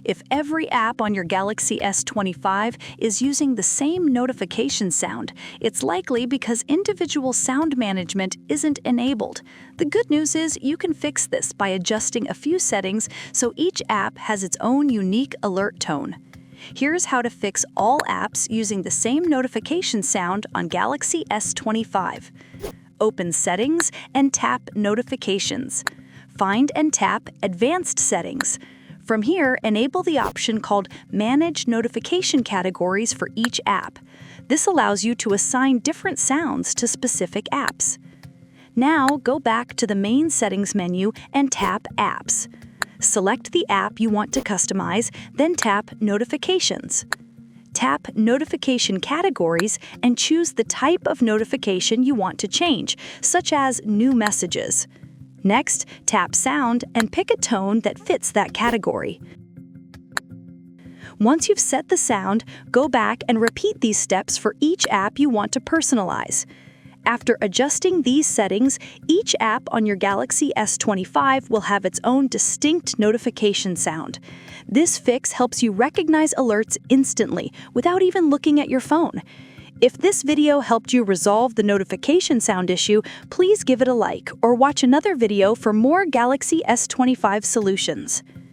If every app on your Galaxy S25 is using the same notification sound, it's likely because individual sound management isn't enabled. The good news is you can fix this by adjusting a few settings so each app has its own unique alert tone. Here's how to fix all apps using the same notification sound on Galaxy S25. Open Settings and tap Notifications. Find and tap Advanced Settings. From here, enable the option called Manage Notification Categories for each app. This allows you to assign different sounds to specific apps. Now, go back to the main settings menu and tap Apps. Select the app you want to customize, then tap Notifications. Tap Notification Categories and choose the type of notification you want to change, such as New Messages. Next, tap Sound and pick a tone that fits that category. Once you've set the sound, go back and repeat these steps for each app you want to personalize. After adjusting these settings, each app on your Galaxy S25 will have its own distinct notification sound. This fix helps you recognize alerts instantly without even looking at your phone. If this video helped you resolve the notification sound issue, please give it a like or watch another video for more Galaxy S25 solutions.